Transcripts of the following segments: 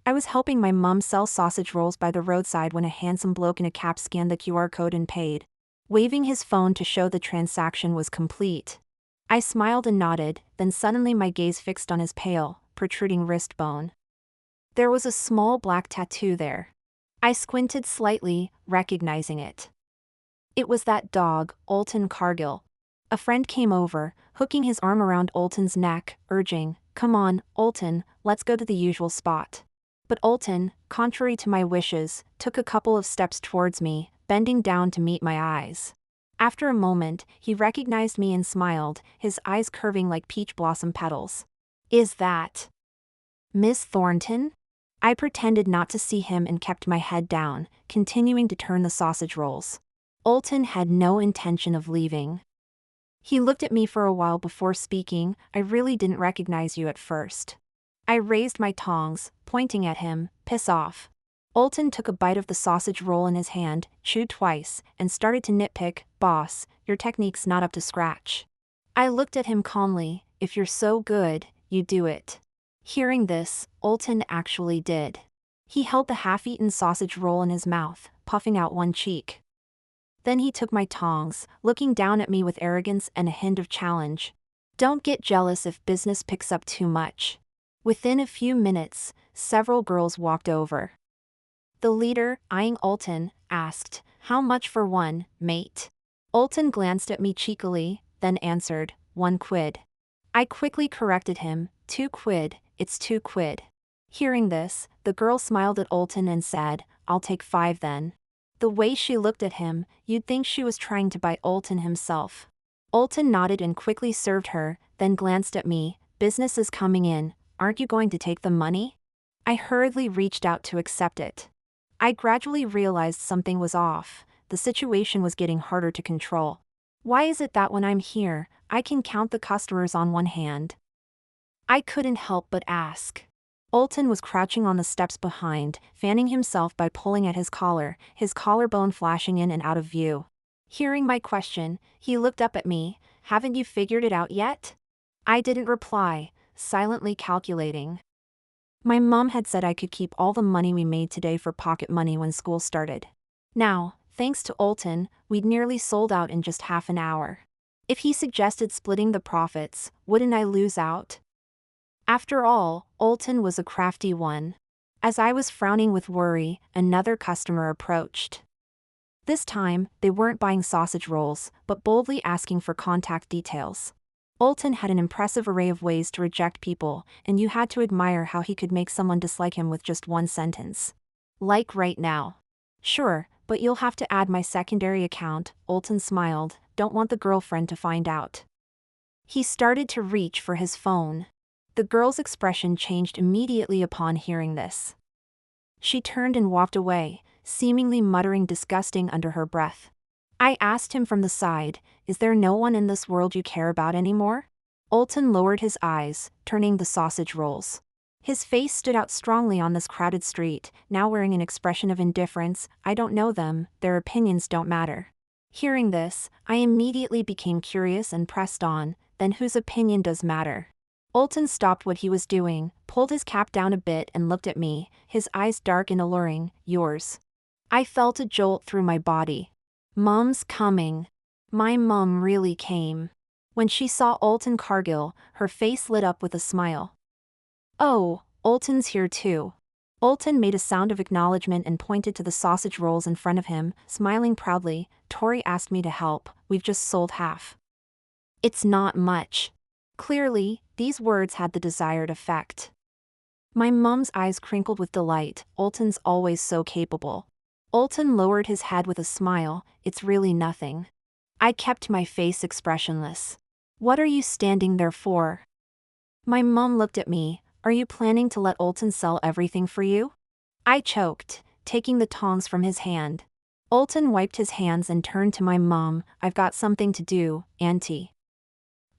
I was helping my mum sell sausage rolls by the roadside when a handsome bloke in a cap scanned the QR code and paid, waving his phone to show the transaction was complete. I smiled and nodded, then suddenly my gaze fixed on his pale, protruding wrist bone. There was a small black tattoo there. I squinted slightly, recognizing it. It was that dog, Alton Cargill. A friend came over, hooking his arm around Alton's neck, urging, "Come on, Alton, let's go to the usual spot." But Alton, contrary to my wishes, took a couple of steps towards me, bending down to meet my eyes. After a moment, he recognized me and smiled, his eyes curving like peach blossom petals. "Is that Miss Thornton?" I pretended not to see him and kept my head down, continuing to turn the sausage rolls. Alton had no intention of leaving. He looked at me for a while before speaking. "I really didn't recognize you at first." I raised my tongs, pointing at him. "Piss off." Alton took a bite of the sausage roll in his hand, chewed twice, and started to nitpick. "Boss, your technique's not up to scratch." I looked at him calmly. "If you're so good, you do it." Hearing this, Alton actually did. He held the half-eaten sausage roll in his mouth, puffing out one cheek. Then he took my tongs, looking down at me with arrogance and a hint of challenge. "Don't get jealous if business picks up too much." Within a few minutes, several girls walked over. The leader, eyeing Alton, asked, "How much for one, mate?" Alton glanced at me cheekily, then answered, "1 quid." I quickly corrected him, "2 quid, it's 2 quid." Hearing this, the girl smiled at Alton and said, "I'll take 5 then." The way she looked at him, you'd think she was trying to buy Alton himself. Alton nodded and quickly served her, then glanced at me. "Business is coming in, aren't you going to take the money?" I hurriedly reached out to accept it. I gradually realized something was off. The situation was getting harder to control. Why is it that when I'm here, I can count the customers on one hand? I couldn't help but ask. Alton was crouching on the steps behind, fanning himself by pulling at his collar, his collarbone flashing in and out of view. Hearing my question, he looked up at me. "Haven't you figured it out yet?" I didn't reply, silently calculating. My mom had said I could keep all the money we made today for pocket money when school started. Now, thanks to Alton, we'd nearly sold out in just half an hour. If he suggested splitting the profits, wouldn't I lose out? After all, Alton was a crafty one. As I was frowning with worry, another customer approached. This time, they weren't buying sausage rolls, but boldly asking for contact details. Alton had an impressive array of ways to reject people, and you had to admire how he could make someone dislike him with just one sentence. "Like right now." "Sure, but you'll have to add my secondary account," Alton smiled. "Don't want the girlfriend to find out." He started to reach for his phone. The girl's expression changed immediately upon hearing this. She turned and walked away, seemingly muttering disgusting under her breath. I asked him from the side, "Is there no one in this world you care about anymore?" Alton lowered his eyes, turning the sausage rolls. His face stood out strongly on this crowded street, now wearing an expression of indifference. "I don't know them, their opinions don't matter." Hearing this, I immediately became curious and pressed on, "Then whose opinion does matter?" Alton stopped what he was doing, pulled his cap down a bit and looked at me, his eyes dark and alluring. "Yours." I felt a jolt through my body. Mom's coming. My mom really came. When she saw Alton Cargill, her face lit up with a smile. "Oh, Alton's here too." Alton made a sound of acknowledgement and pointed to the sausage rolls in front of him, smiling proudly. "Tori asked me to help, we've just sold half." "It's not much." Clearly, these words had the desired effect. My mom's eyes crinkled with delight. Alton's always so capable. Alton lowered his head with a smile. "It's really nothing." I kept my face expressionless. "What are you standing there for?" My mom looked at me. "Are you planning to let Alton sell everything for you?" I choked, taking the tongs from his hand. Alton wiped his hands and turned to my mom. "I've got something to do, Auntie.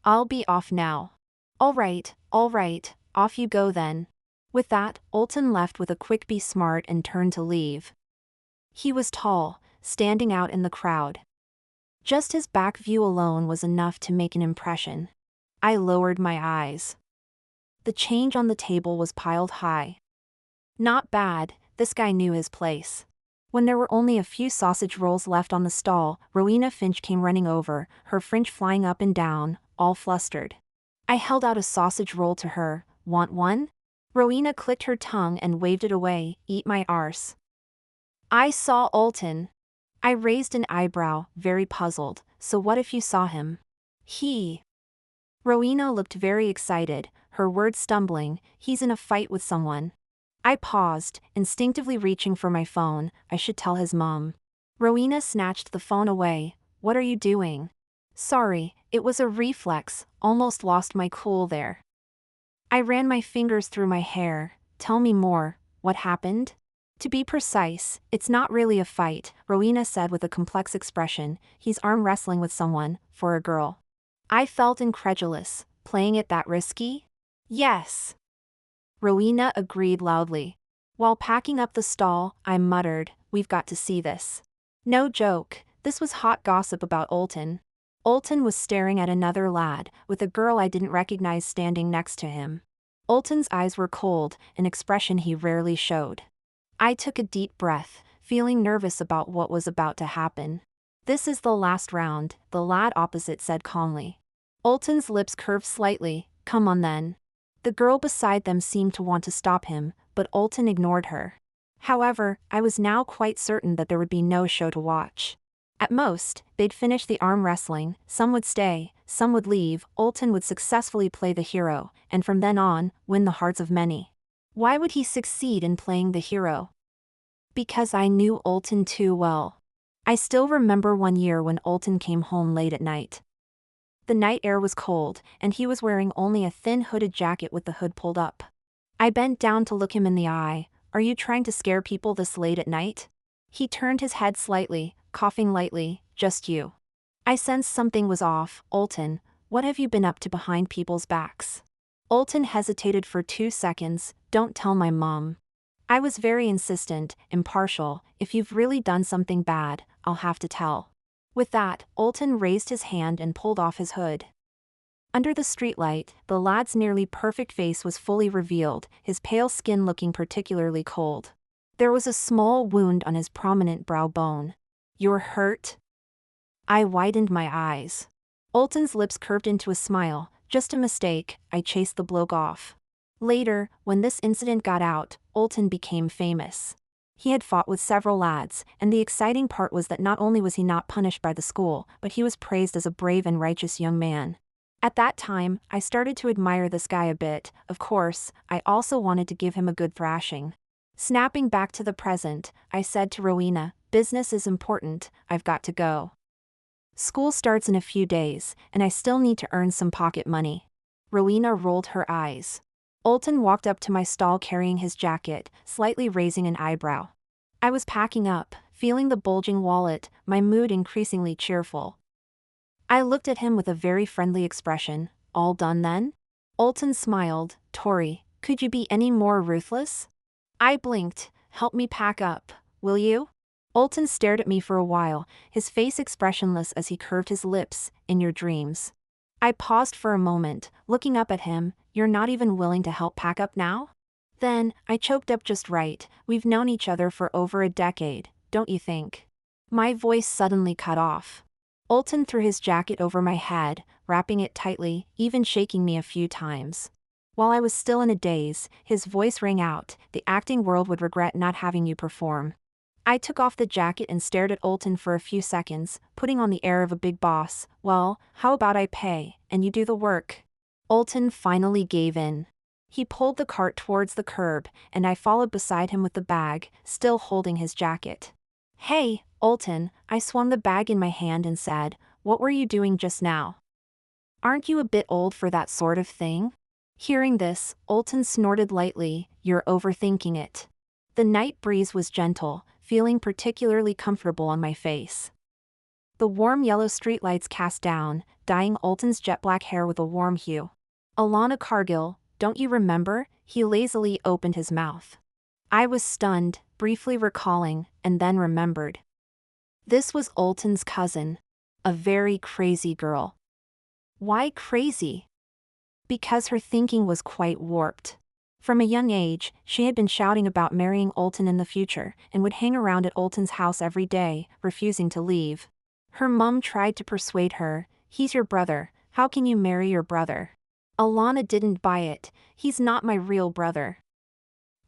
I'll be off now." All right, off you go then." With that, Alton left with a quick "be smart" and turned to leave. He was tall, standing out in the crowd. Just his back view alone was enough to make an impression. I lowered my eyes. The change on the table was piled high. Not bad, this guy knew his place. When there were only a few sausage rolls left on the stall, Rowena Finch came running over, her fringe flying up and down, all flustered. I held out a sausage roll to her. Want one? Rowena clicked her tongue and waved it away. Eat my arse. I saw Olton. I raised an eyebrow, very puzzled. So what if you saw him? He. Rowena looked very excited, her words stumbling. He's in a fight with someone. I paused, instinctively reaching for my phone. I should tell his mom. Rowena snatched the phone away. What are you doing? Sorry, it was a reflex, almost lost my cool there. I ran my fingers through my hair. Tell me more, what happened? To be precise, it's not really a fight, Rowena said with a complex expression. He's arm wrestling with someone, for a girl. I felt incredulous. Playing it that risky? Yes. Rowena agreed loudly. While packing up the stall, I muttered, we've got to see this. No joke, this was hot gossip about Olton. Olton was staring at another lad, with a girl I didn't recognize standing next to him. Olton's eyes were cold, an expression he rarely showed. I took a deep breath, feeling nervous about what was about to happen. This is the last round, the lad opposite said calmly. Olton's lips curved slightly. Come on then. The girl beside them seemed to want to stop him, but Olton ignored her. However, I was now quite certain that there would be no show to watch. At most, they'd finish the arm wrestling, some would stay, some would leave, Olton would successfully play the hero, and from then on, win the hearts of many. Why would he succeed in playing the hero? Because I knew Olton too well. I still remember one year when Olton came home late at night. The night air was cold, and he was wearing only a thin hooded jacket with the hood pulled up. I bent down to look him in the eye. Are you trying to scare people this late at night? He turned his head slightly, coughing lightly. Just you. I sensed something was off. Olton, what have you been up to behind people's backs? Olton hesitated for 2 seconds. Don't tell my mom. I was very insistent, impartial. If you've really done something bad, I'll have to tell. With that, Olton raised his hand and pulled off his hood. Under the streetlight, the lad's nearly perfect face was fully revealed, his pale skin looking particularly cold. There was a small wound on his prominent brow bone. You're hurt? I widened my eyes. Olton's lips curved into a smile. Just a mistake, I chased the bloke off. Later, when this incident got out, Olton became famous. He had fought with several lads, and the exciting part was that not only was he not punished by the school, but he was praised as a brave and righteous young man. At that time, I started to admire this guy a bit. Of course, I also wanted to give him a good thrashing. Snapping back to the present, I said to Rowena, business is important, I've got to go. School starts in a few days, and I still need to earn some pocket money. Rowena rolled her eyes. Olton walked up to my stall carrying his jacket, slightly raising an eyebrow. I was packing up, feeling the bulging wallet, my mood increasingly cheerful. I looked at him with a very friendly expression. All done then? Olton smiled. Tori, could you be any more ruthless? I blinked. Help me pack up, will you? Olton stared at me for a while, his face expressionless as he curved his lips. In your dreams. I paused for a moment, looking up at him. You're not even willing to help pack up now? Then, I choked up just right. We've known each other for over a decade, don't you think? My voice suddenly cut off. Olton threw his jacket over my head, wrapping it tightly, even shaking me a few times. While I was still in a daze, his voice rang out, the acting world would regret not having you perform. I took off the jacket and stared at Olton for a few seconds, putting on the air of a big boss. Well, how about I pay, and you do the work? Olton finally gave in. He pulled the cart towards the curb, and I followed beside him with the bag, still holding his jacket. Hey, Olton, I swung the bag in my hand and said, what were you doing just now? Aren't you a bit old for that sort of thing? Hearing this, Olton snorted lightly. You're overthinking it. The night breeze was gentle, feeling particularly comfortable on my face. The warm yellow streetlights cast down, dyeing Olton's jet black hair with a warm hue. Alana Cargill, don't you remember? He lazily opened his mouth. I was stunned, briefly recalling, and then remembered. This was Olton's cousin. A very crazy girl. Why crazy? Because her thinking was quite warped. From a young age, she had been shouting about marrying Olton in the future and would hang around at Olton's house every day, refusing to leave. Her mum tried to persuade her, "He's your brother, how can you marry your brother?" Alana didn't buy it, "He's not my real brother."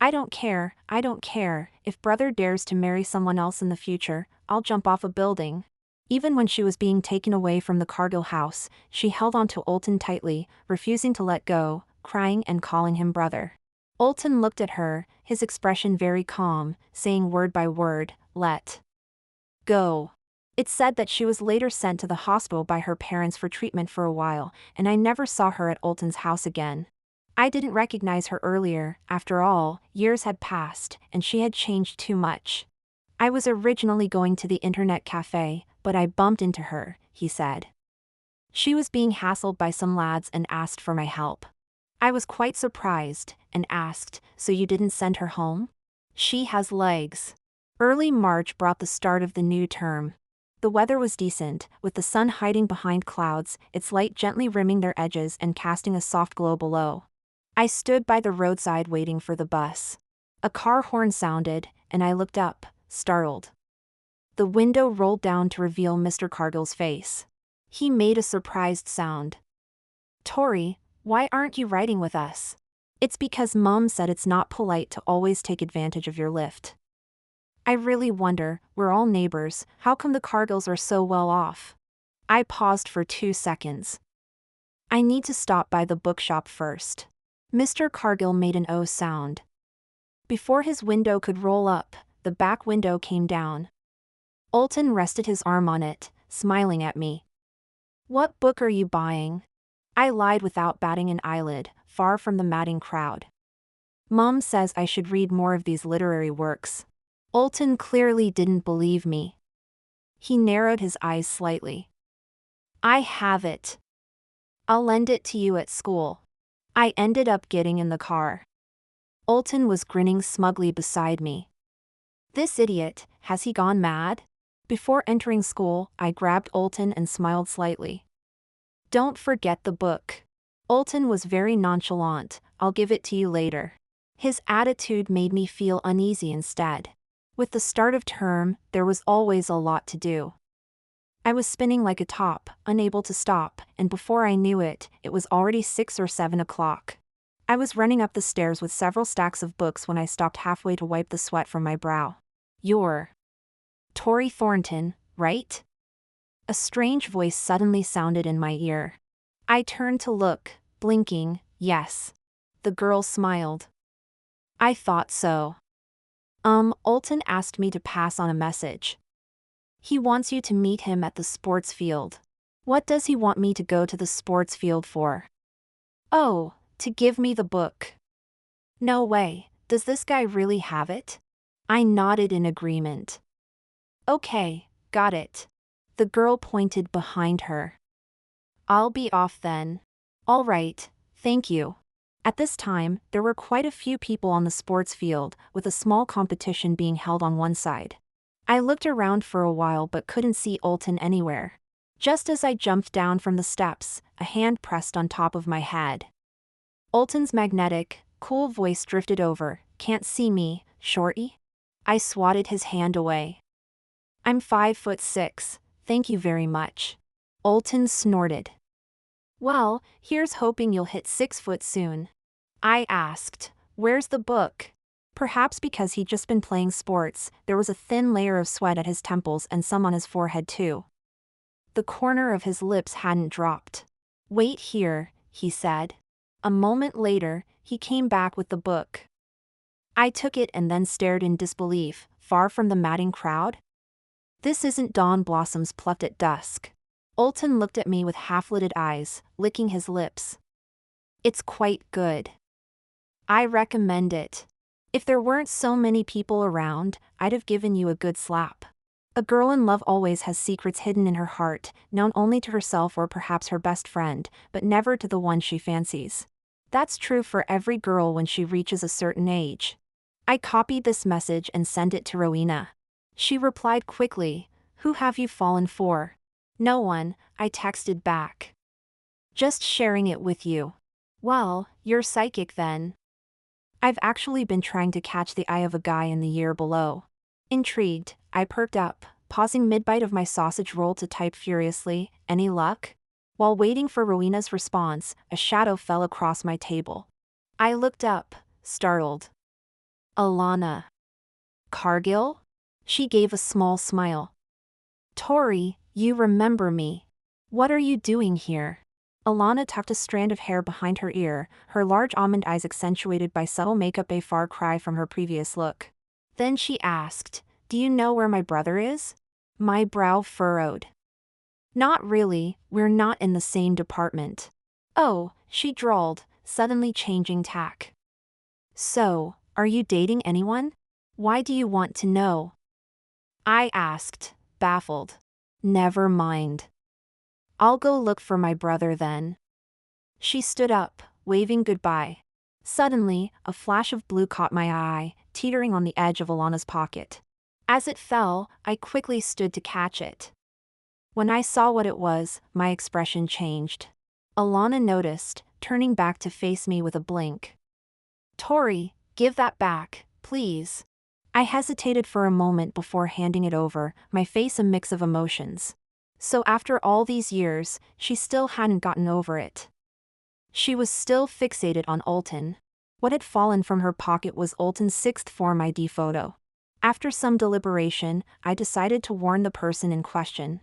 I don't care, if brother dares to marry someone else in the future, I'll jump off a building. Even when she was being taken away from the Cargill house, she held on to Olton tightly, refusing to let go, crying and calling him brother. Olton looked at her, his expression very calm, saying word by word, "Let go." It said that she was later sent to the hospital by her parents for treatment for a while, and I never saw her at Olton's house again. I didn't recognize her earlier, after all, years had passed, and she had changed too much. "I was originally going to the internet cafe, but I bumped into her," he said. "She was being hassled by some lads and asked for my help. I was quite surprised, and asked, 'So you didn't send her home?' She has legs." Early March brought the start of the new term. The weather was decent, with the sun hiding behind clouds, its light gently rimming their edges and casting a soft glow below. I stood by the roadside waiting for the bus. A car horn sounded, and I looked up, startled. The window rolled down to reveal Mr. Cargill's face. He made a surprised sound. "Tori, why aren't you riding with us?" "It's because Mom said it's not polite to always take advantage of your lift." "I really wonder, we're all neighbors, how come the Cargills are so well off?" I paused for 2 seconds. "I need to stop by the bookshop first." Mr. Cargill made an O sound. Before his window could roll up, the back window came down. Olton rested his arm on it, smiling at me. "What book are you buying?" I lied without batting an eyelid, far from the madding crowd. "Mom says I should read more of these literary works." Olton clearly didn't believe me. He narrowed his eyes slightly. "I have it. I'll lend it to you at school." I ended up getting in the car. Olton was grinning smugly beside me. "This idiot, has he gone mad?" Before entering school, I grabbed Olton and smiled slightly. "Don't forget the book." Olton was very nonchalant, "I'll give it to you later." His attitude made me feel uneasy instead. With the start of term, there was always a lot to do. I was spinning like a top, unable to stop, and before I knew it, it was already 6 or 7 o'clock. I was running up the stairs with several stacks of books when I stopped halfway to wipe the sweat from my brow. "You're Tori Thornton, right?" A strange voice suddenly sounded in my ear. I turned to look, blinking, "Yes." The girl smiled. "I thought so. Olton asked me to pass on a message. He wants you to meet him at the sports field." "What does he want me to go to the sports field for?" "Oh, to give me the book." "No way, does this guy really have it?" I nodded in agreement. "Okay, got it." The girl pointed behind her. "I'll be off then." "All right, thank you." At this time, there were quite a few people on the sports field, with a small competition being held on one side. I looked around for a while but couldn't see Olton anywhere. Just as I jumped down from the steps, a hand pressed on top of my head. Olton's magnetic, cool voice drifted over, "Can't see me, shorty?" I swatted his hand away. "I'm 5'6", thank you very much." Olton snorted. "Well, here's hoping you'll hit 6 foot soon." I asked, "Where's the book?" Perhaps because he'd just been playing sports, there was a thin layer of sweat at his temples and some on his forehead too. The corner of his lips hadn't dropped. "Wait here," he said. A moment later, he came back with the book. I took it and then stared in disbelief, far from the madding crowd. "This isn't Dawn Blossoms Plucked at Dusk." Olton looked at me with half-lidded eyes, licking his lips. "It's quite good. I recommend it. If there weren't so many people around, I'd have given you a good slap." A girl in love always has secrets hidden in her heart, known only to herself or perhaps her best friend, but never to the one she fancies. That's true for every girl when she reaches a certain age. I copied this message and sent it to Rowena. She replied quickly, "Who have you fallen for?" "No one," I texted back. "Just sharing it with you." "Well, you're psychic then." I've actually been trying to catch the eye of a guy in the year below. Intrigued, I perked up, pausing mid-bite of my sausage roll to type furiously, "Any luck?" While waiting for Rowena's response, a shadow fell across my table. I looked up, startled. Alana. Cargill? She gave a small smile. Tori, you remember me. What are you doing here? Alana tucked a strand of hair behind her ear, her large almond eyes accentuated by subtle makeup, a far cry from her previous look. Then she asked, "Do you know where my brother is?" My brow furrowed. Not really, we're not in the same department. Oh, she drawled, suddenly changing tack. So, are you dating anyone? Why do you want to know? I asked, baffled. Never mind. I'll go look for my brother then. She stood up, waving goodbye. Suddenly, a flash of blue caught my eye, teetering on the edge of Alana's pocket. As it fell, I quickly stood to catch it. When I saw what it was, my expression changed. Alana noticed, turning back to face me with a blink. Tori, give that back, please. I hesitated for a moment before handing it over, my face a mix of emotions. So after all these years, she still hadn't gotten over it. She was still fixated on Alton. What had fallen from her pocket was Alton's sixth form ID photo. After some deliberation, I decided to warn the person in question.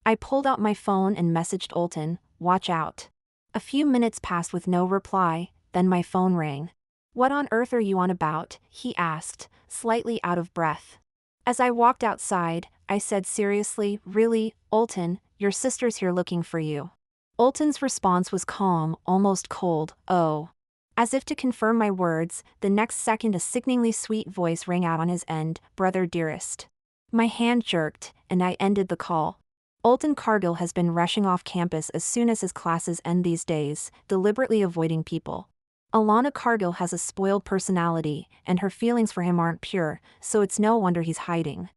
I pulled out my phone and messaged Alton, "Watch out." A few minutes passed with no reply, then my phone rang. "What on earth are you on about?" he asked, slightly out of breath. As I walked outside, I said seriously, "Really, Alton, your sister's here looking for you." Alton's response was calm, almost cold, "Oh." As if to confirm my words, the next second a sickeningly sweet voice rang out on his end, "Brother dearest." My hand jerked, and I ended the call. Alton Cargill has been rushing off campus as soon as his classes end these days, deliberately avoiding people. Alana Cargill has a spoiled personality, and her feelings for him aren't pure, so it's no wonder he's hiding.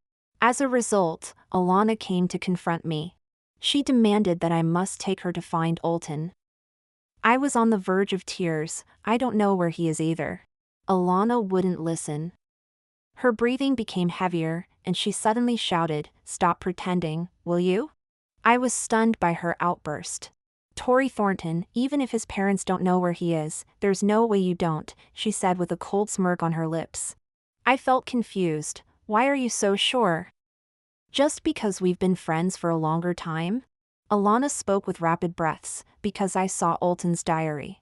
As a result, Alana came to confront me. She demanded that I must take her to find Alton. I was on the verge of tears. I don't know where he is either. Alana wouldn't listen. Her breathing became heavier, and she suddenly shouted, "Stop pretending, will you?" I was stunned by her outburst. "Tori Thornton, even if his parents don't know where he is, there's no way you don't," she said with a cold smirk on her lips. I felt confused. "Why are you so sure?" "Just because we've been friends for a longer time?" Alana spoke with rapid breaths, "because I saw Alton's diary."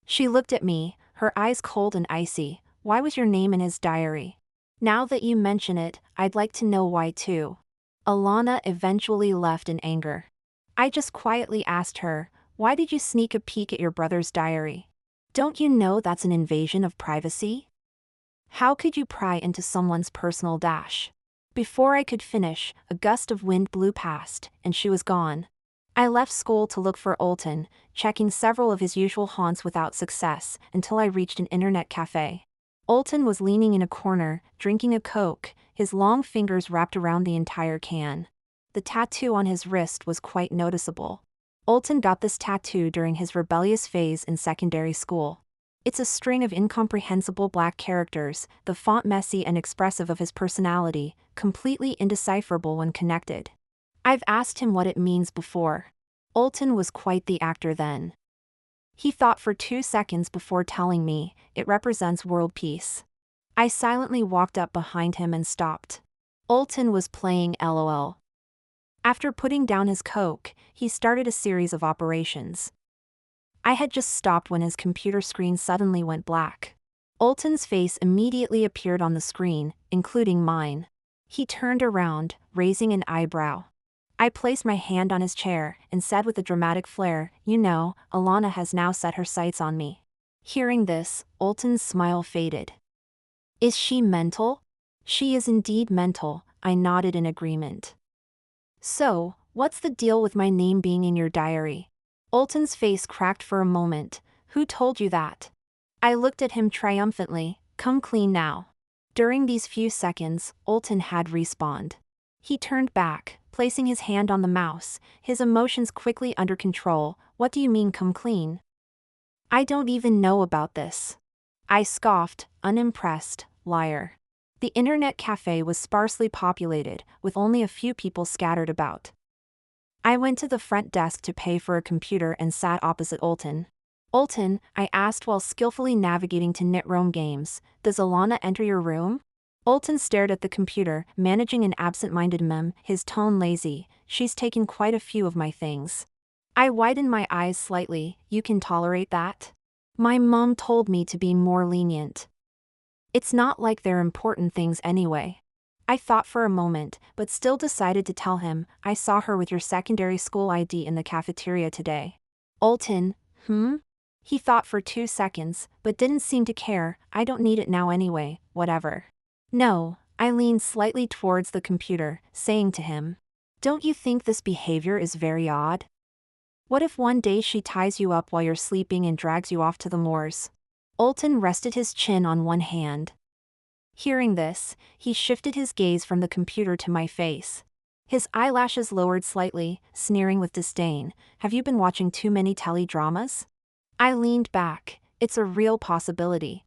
She looked at me, her eyes cold and icy. "Why was your name in his diary?" "Now that you mention it, I'd like to know why too." Alana eventually left in anger. I just quietly asked her, "Why did you sneak a peek at your brother's diary? Don't you know that's an invasion of privacy? How could you pry into someone's personal dash?" Before I could finish, a gust of wind blew past, and she was gone. I left school to look for Alton, checking several of his usual haunts without success, until I reached an internet cafe. Alton was leaning in a corner, drinking a Coke, his long fingers wrapped around the entire can. The tattoo on his wrist was quite noticeable. Alton got this tattoo during his rebellious phase in secondary school. It's a string of incomprehensible black characters, the font messy and expressive of his personality, completely indecipherable when connected. I've asked him what it means before. Alton was quite the actor then. He thought for 2 seconds before telling me, "It represents world peace." I silently walked up behind him and stopped. Alton was playing LOL. After putting down his Coke, he started a series of operations. I had just stopped when his computer screen suddenly went black. Alton's face immediately appeared on the screen, including mine. He turned around, raising an eyebrow. I placed my hand on his chair and said with a dramatic flair, "You know, Alana has now set her sights on me." Hearing this, Alton's smile faded. "Is she mental?" "She is indeed mental," I nodded in agreement. "So, what's the deal with my name being in your diary?" Alton's face cracked for a moment. "Who told you that?" I looked at him triumphantly. "Come clean now." During these few seconds, Alton had respawned. He turned back, placing his hand on the mouse, his emotions quickly under control. "What do you mean come clean?" "I don't even know about this." I scoffed, unimpressed. Liar. The internet cafe was sparsely populated, with only a few people scattered about. I went to the front desk to pay for a computer and sat opposite Olton. Olton, I asked while skillfully navigating to KnitRoam Games, does Alana enter your room? Olton stared at the computer, managing an absent-minded meme, his tone lazy. She's taken quite a few of my things. I widened my eyes slightly. You can tolerate that? My mom told me to be more lenient. It's not like they're important things anyway. I thought for a moment, but still decided to tell him, I saw her with your secondary school ID in the cafeteria today. Olton, He thought for 2 seconds, but didn't seem to care. I don't need it now anyway, whatever. No, I leaned slightly towards the computer, saying to him, don't you think this behavior is very odd? What if one day she ties you up while you're sleeping and drags you off to the moors? Olton rested his chin on one hand. Hearing this, he shifted his gaze from the computer to my face. His eyelashes lowered slightly, sneering with disdain. Have you been watching too many teledramas? I leaned back. It's a real possibility.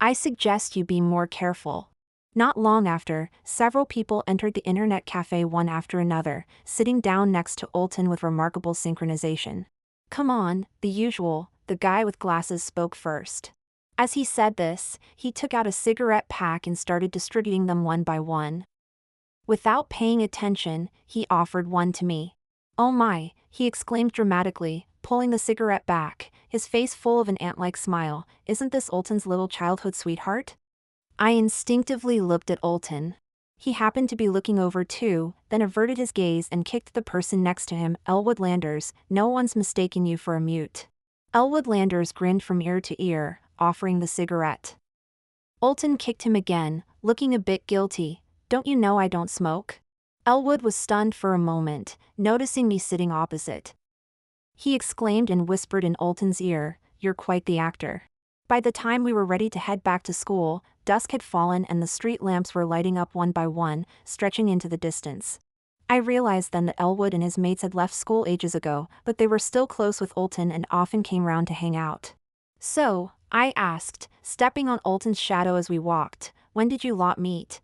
I suggest you be more careful. Not long after, several people entered the internet cafe one after another, sitting down next to Olton with remarkable synchronization. Come on, the usual, the guy with glasses spoke first. As he said this, he took out a cigarette pack and started distributing them one by one. Without paying attention, he offered one to me. Oh my, he exclaimed dramatically, pulling the cigarette back, his face full of an ant-like smile. Isn't this Olton's little childhood sweetheart? I instinctively looked at Olton. He happened to be looking over too, then averted his gaze and kicked the person next to him. Elwood Landers, no one's mistaken you for a mute. Elwood Landers grinned from ear to ear, offering the cigarette. Olton kicked him again, looking a bit guilty. Don't you know I don't smoke? Elwood was stunned for a moment, noticing me sitting opposite. He exclaimed and whispered in Olton's ear, you're quite the actor. By the time we were ready to head back to school, dusk had fallen and the street lamps were lighting up one by one, stretching into the distance. I realized then that Elwood and his mates had left school ages ago, but they were still close with Olton and often came round to hang out. So, I asked, stepping on Olton's shadow as we walked, when did you lot meet?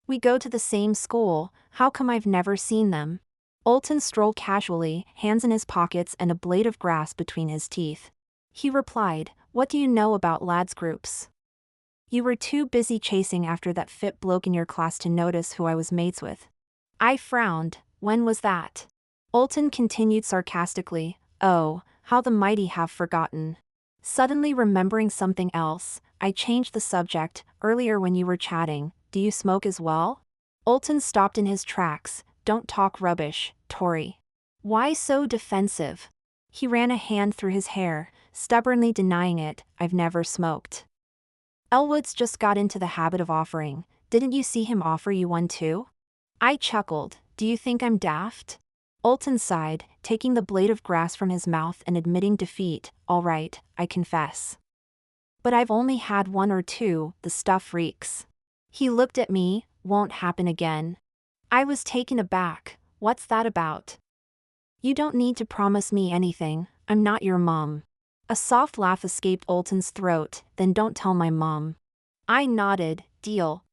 We go to the same school, how come I've never seen them? Olton strolled casually, hands in his pockets and a blade of grass between his teeth. He replied, what do you know about lads groups? You were too busy chasing after that fit bloke in your class to notice who I was mates with. I frowned. When was that? Olton continued sarcastically, oh, how the mighty have forgotten. Suddenly remembering something else, I changed the subject. Earlier when you were chatting, do you smoke as well? Olton stopped in his tracks. Don't talk rubbish, Tori. Why so defensive? He ran a hand through his hair, stubbornly denying it. I've never smoked. Elwood's just got into the habit of offering. Didn't you see him offer you one too? I chuckled. Do you think I'm daft? Olton sighed, taking the blade of grass from his mouth and admitting defeat. All right, I confess. But I've only had 1 or 2, the stuff reeks. He looked at me. Won't happen again. I was taken aback. What's that about? You don't need to promise me anything. I'm not your mom. A soft laugh escaped Olton's throat. Then don't tell my mom. I nodded. Deal.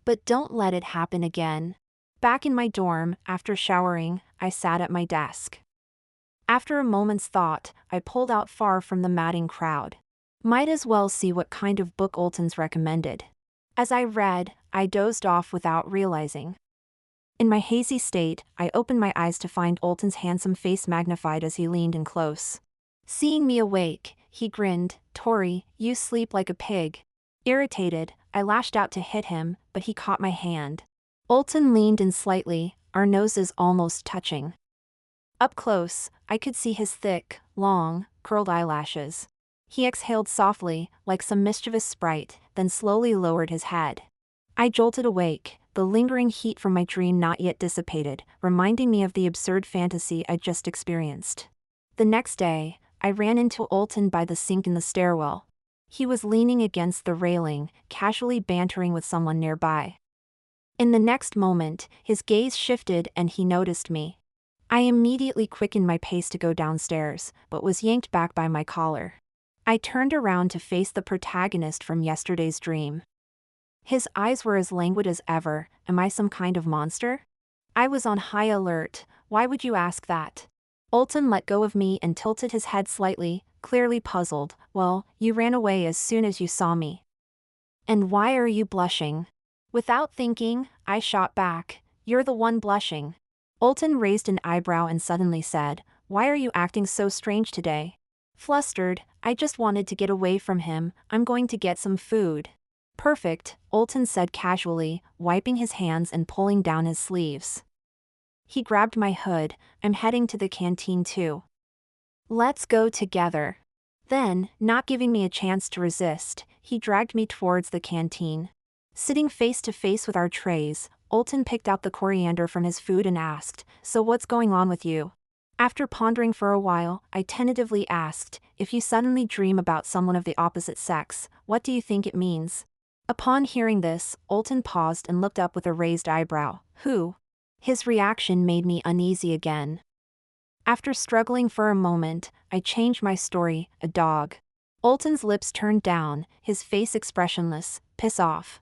But don't let it happen again. Back in my dorm, after showering, I sat at my desk. After a moment's thought, I pulled out far from the madding crowd. Might as well see what kind of book Olton's recommended. As I read, I dozed off without realizing. In my hazy state, I opened my eyes to find Olton's handsome face magnified as he leaned in close. Seeing me awake, he grinned. Tori, you sleep like a pig. Irritated, I lashed out to hit him, but he caught my hand. Olton leaned in slightly, our noses almost touching. Up close, I could see his thick, long, curled eyelashes. He exhaled softly, like some mischievous sprite, then slowly lowered his head. I jolted awake, the lingering heat from my dream not yet dissipated, reminding me of the absurd fantasy I'd just experienced. The next day, I ran into Olton by the sink in the stairwell. He was leaning against the railing, casually bantering with someone nearby. In the next moment, his gaze shifted and he noticed me. I immediately quickened my pace to go downstairs, but was yanked back by my collar. I turned around to face the protagonist from yesterday's dream. His eyes were as languid as ever. Am I some kind of monster? I was on high alert. Why would you ask that? Olton let go of me and tilted his head slightly, clearly puzzled. Well, you ran away as soon as you saw me. And why are you blushing? Without thinking, I shot back. You're the one blushing. Olton raised an eyebrow and suddenly said, Why are you acting so strange today? Flustered, I just wanted to get away from him. I'm going to get some food. Perfect, Olton said casually, wiping his hands and pulling down his sleeves. He grabbed my hood. I'm heading to the canteen too. Let's go together. Then, not giving me a chance to resist, he dragged me towards the canteen. Sitting face to face with our trays, Olton picked out the coriander from his food and asked, So what's going on with you? After pondering for a while, I tentatively asked, If you suddenly dream about someone of the opposite sex, what do you think it means? Upon hearing this, Olton paused and looked up with a raised eyebrow. Who? His reaction made me uneasy again. After struggling for a moment, I changed my story, a dog. Olton's lips turned down, his face expressionless. Piss off.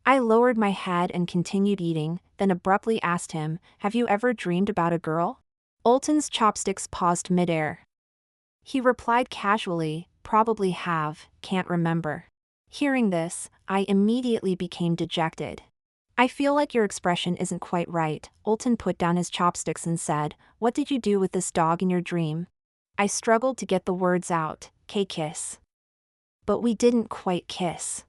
I lowered my head and continued eating, then abruptly asked him, Have you ever dreamed about a girl? Olton's chopsticks paused midair. He replied casually, Probably have, can't remember. Hearing this, I immediately became dejected. I feel like your expression isn't quite right. Olton put down his chopsticks and said, What did you do with this dog in your dream? I struggled to get the words out, K-kiss. But we didn't quite kiss.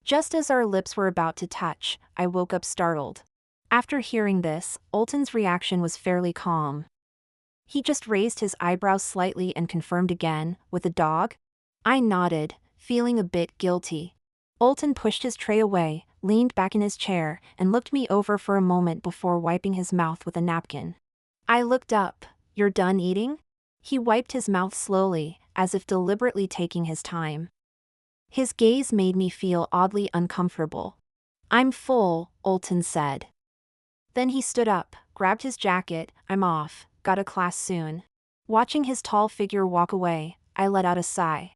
Just as our lips were about to touch, I woke up startled. After hearing this, Olton's reaction was fairly calm. He just raised his eyebrows slightly and confirmed again, with a dog? I nodded, feeling a bit guilty. Olton pushed his tray away, leaned back in his chair, and looked me over for a moment before wiping his mouth with a napkin. I looked up. You're done eating? He wiped his mouth slowly, as if deliberately taking his time. His gaze made me feel oddly uncomfortable. I'm full, Olton said. Then he stood up, grabbed his jacket. I'm off, got a class soon. Watching his tall figure walk away, I let out a sigh.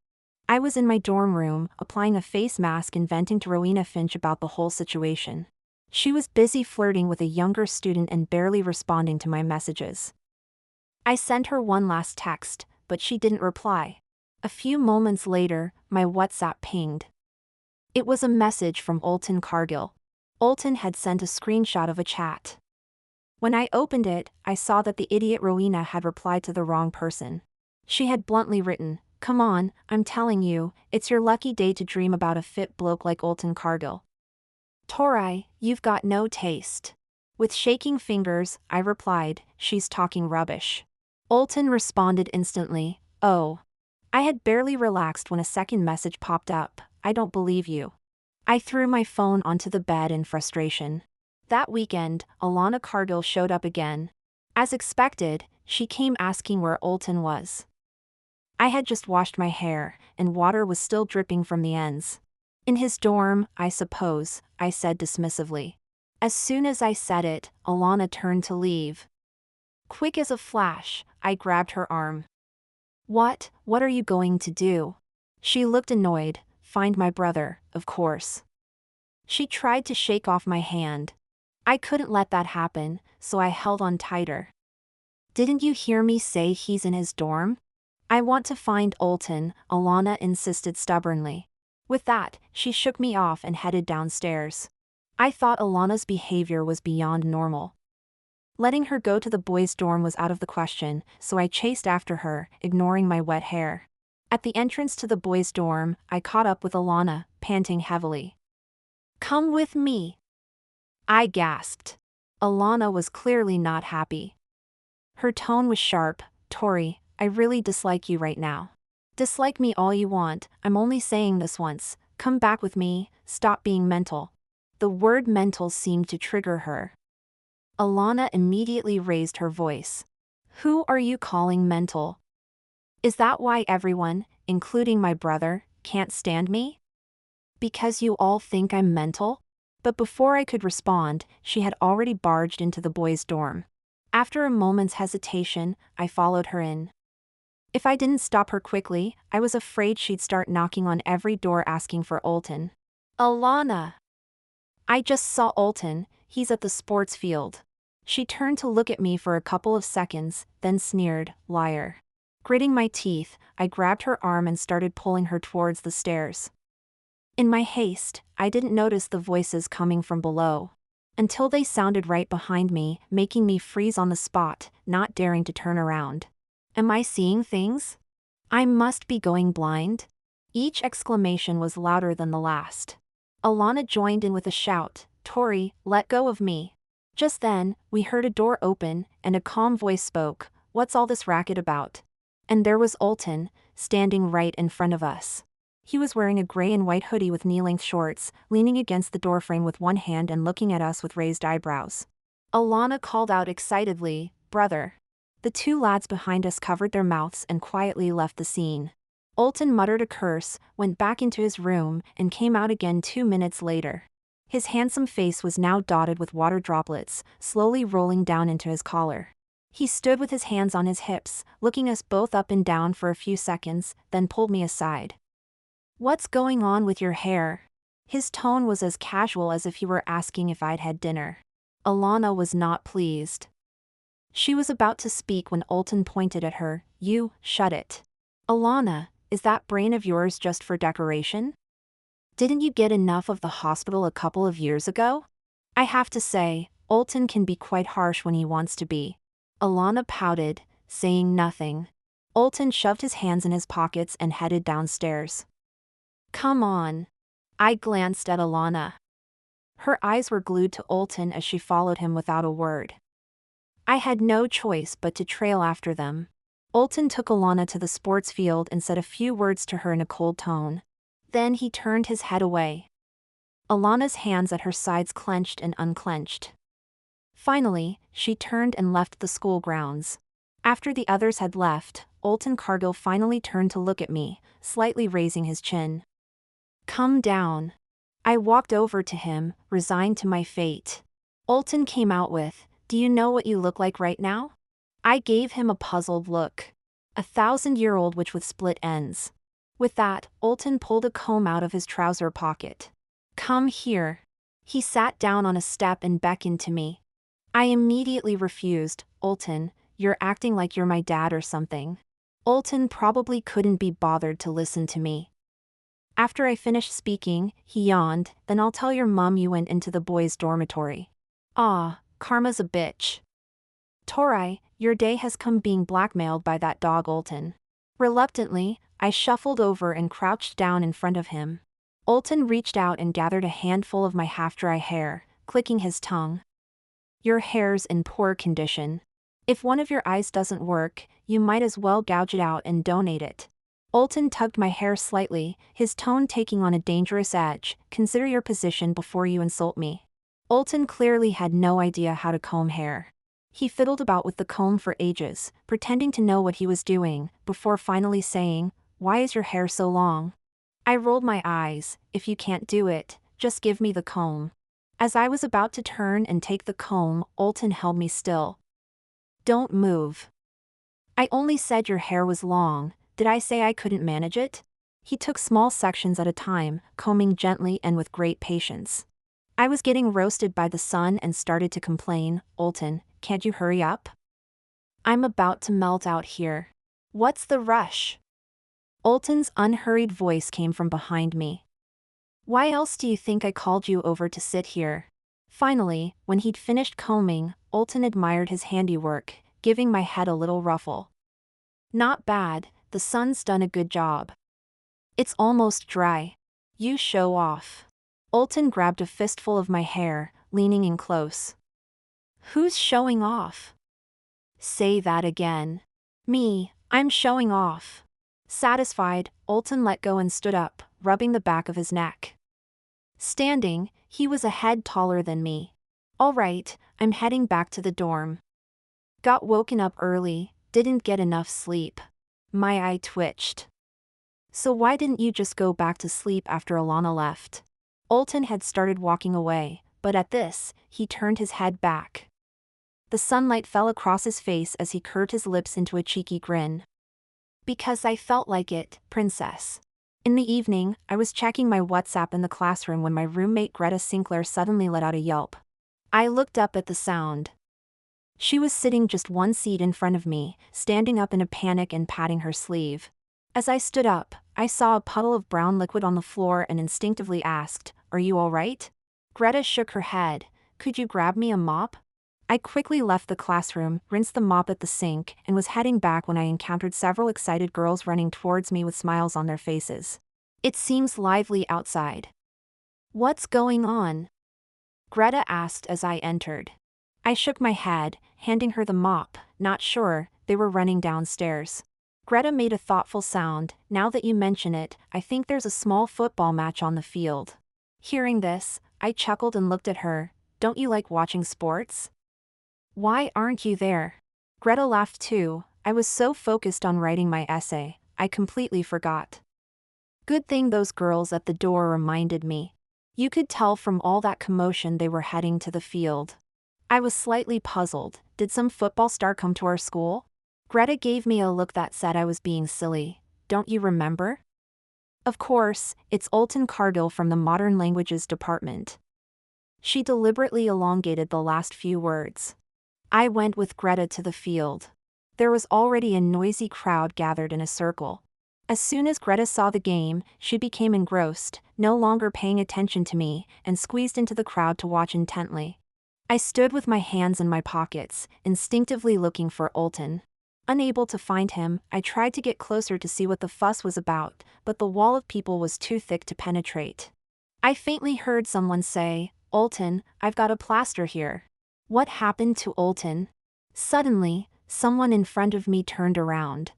I was in my dorm room, applying a face mask and venting to Rowena Finch about the whole situation. She was busy flirting with a younger student and barely responding to my messages. I sent her one last text, but she didn't reply. A few moments later, my WhatsApp pinged. It was a message from Olton Cargill. Olton had sent a screenshot of a chat. When I opened it, I saw that the idiot Rowena had replied to the wrong person. She had bluntly written, Come on, I'm telling you, it's your lucky day to dream about a fit bloke like Olton Cargill. Tori, you've got no taste. With shaking fingers, I replied, She's talking rubbish. Olton responded instantly, Oh. I had barely relaxed when a second message popped up, I don't believe you. I threw my phone onto the bed in frustration. That weekend, Alana Cargill showed up again. As expected, she came asking where Olton was. I had just washed my hair, and water was still dripping from the ends. In his dorm, I suppose, I said dismissively. As soon as I said it, Alana turned to leave. Quick as a flash, I grabbed her arm. What are you going to do? She looked annoyed. Find my brother, of course. She tried to shake off my hand. I couldn't let that happen, so I held on tighter. Didn't you hear me say he's in his dorm? I want to find Olton, Alana insisted stubbornly. With that, she shook me off and headed downstairs. I thought Alana's behavior was beyond normal. Letting her go to the boys' dorm was out of the question, so I chased after her, ignoring my wet hair. At the entrance to the boys' dorm, I caught up with Alana, panting heavily. Come with me. I gasped. Alana was clearly not happy. Her tone was sharp. Tori, I really dislike you right now. Dislike me all you want, I'm only saying this once. Come back with me, stop being mental. The word mental seemed to trigger her. Alana immediately raised her voice. Who are you calling mental? Is that why everyone, including my brother, can't stand me? Because you all think I'm mental? But before I could respond, she had already barged into the boys' dorm. After a moment's hesitation, I followed her in. If I didn't stop her quickly, I was afraid she'd start knocking on every door asking for Olton. Alana! I just saw Olton, he's at the sports field. She turned to look at me for a couple of seconds, then sneered, liar. Gritting my teeth, I grabbed her arm and started pulling her towards the stairs. In my haste, I didn't notice the voices coming from below. Until they sounded right behind me, making me freeze on the spot, not daring to turn around. Am I seeing things? I must be going blind. Each exclamation was louder than the last. Alana joined in with a shout, Tori, let go of me. Just then, we heard a door open, and a calm voice spoke, what's all this racket about? And there was Olton, standing right in front of us. He was wearing a gray and white hoodie with knee-length shorts, leaning against the doorframe with one hand and looking at us with raised eyebrows. Alana called out excitedly, brother. The two lads behind us covered their mouths and quietly left the scene. Olton muttered a curse, went back into his room, and came out again 2 minutes later. His handsome face was now dotted with water droplets, slowly rolling down into his collar. He stood with his hands on his hips, looking us both up and down for a few seconds, then pulled me aside. What's going on with your hair? His tone was as casual as if he were asking if I'd had dinner. Alana was not pleased. She was about to speak when Olton pointed at her, you, shut it. Alana, is that brain of yours just for decoration? Didn't you get enough of the hospital a couple of years ago? I have to say, Olton can be quite harsh when he wants to be. Alana pouted, saying nothing. Olton shoved his hands in his pockets and headed downstairs. Come on. I glanced at Alana. Her eyes were glued to Olton as she followed him without a word. I had no choice but to trail after them. Olton took Alana to the sports field and said a few words to her in a cold tone. Then he turned his head away. Alana's hands at her sides clenched and unclenched. Finally, she turned and left the school grounds. After the others had left, Olton Cargill finally turned to look at me, slightly raising his chin. Come down. I walked over to him, resigned to my fate. Olton came out with, do you know what you look like right now? I gave him a puzzled look. 1,000-year-old witch with split ends. With that, Olton pulled a comb out of his trouser pocket. Come here. He sat down on a step and beckoned to me. I immediately refused. Olton, you're acting like you're my dad or something. Olton probably couldn't be bothered to listen to me. After I finished speaking, he yawned, then I'll tell your mom you went into the boys' dormitory. Ah, karma's a bitch. Tori, your day has come being blackmailed by that dog Olton. Reluctantly, I shuffled over and crouched down in front of him. Olton reached out and gathered a handful of my half-dry hair, clicking his tongue. Your hair's in poor condition. If one of your eyes doesn't work, you might as well gouge it out and donate it. Olton tugged my hair slightly, his tone taking on a dangerous edge. Consider your position before you insult me. Olton clearly had no idea how to comb hair. He fiddled about with the comb for ages, pretending to know what he was doing, before finally saying, why is your hair so long? I rolled my eyes, if you can't do it, just give me the comb. As I was about to turn and take the comb, Olton held me still. Don't move. I only said your hair was long, did I say I couldn't manage it? He took small sections at a time, combing gently and with great patience. I was getting roasted by the sun and started to complain, Olton, can't you hurry up? I'm about to melt out here. What's the rush? Olton's unhurried voice came from behind me. Why else do you think I called you over to sit here? Finally, when he'd finished combing, Olton admired his handiwork, giving my head a little ruffle. Not bad, the sun's done a good job. It's almost dry. You show off. Olton grabbed a fistful of my hair, leaning in close. Who's showing off? Say that again. Me, I'm showing off. Satisfied, Olton let go and stood up, rubbing the back of his neck. Standing, he was a head taller than me. All right, I'm heading back to the dorm. Got woken up early, didn't get enough sleep. My eye twitched. So why didn't you just go back to sleep after Alana left? Olton had started walking away, but at this, he turned his head back. The sunlight fell across his face as he curved his lips into a cheeky grin. Because I felt like it, princess. In the evening, I was checking my WhatsApp in the classroom when my roommate Greta Sinclair suddenly let out a yelp. I looked up at the sound. She was sitting just one seat in front of me, standing up in a panic and patting her sleeve. As I stood up, I saw a puddle of brown liquid on the floor and instinctively asked, "Are you all right?" Greta shook her head. "Could you grab me a mop?" I quickly left the classroom, rinsed the mop at the sink, and was heading back when I encountered several excited girls running towards me with smiles on their faces. "It seems lively outside." "What's going on?" Greta asked as I entered. I shook my head, handing her the mop, not sure. They were running downstairs. Greta made a thoughtful sound. "Now that you mention it, I think there's a small football match on the field." Hearing this, I chuckled and looked at her. "Don't you like watching sports?" "Why aren't you there?" Greta laughed too. "I was so focused on writing my essay, I completely forgot." Good thing those girls at the door reminded me. You could tell from all that commotion they were heading to the field. I was slightly puzzled. Did some football star come to our school? Greta gave me a look that said I was being silly. "Don't you remember?" "Of course, it's Alton Cargill from the Modern Languages department." She deliberately elongated the last few words. I went with Greta to the field. There was already a noisy crowd gathered in a circle. As soon as Greta saw the game, she became engrossed, no longer paying attention to me, and squeezed into the crowd to watch intently. I stood with my hands in my pockets, instinctively looking for Alton. Unable to find him, I tried to get closer to see what the fuss was about, but the wall of people was too thick to penetrate. I faintly heard someone say, "Alton, I've got a plaster here." What happened to Alton? Suddenly, someone in front of me turned around.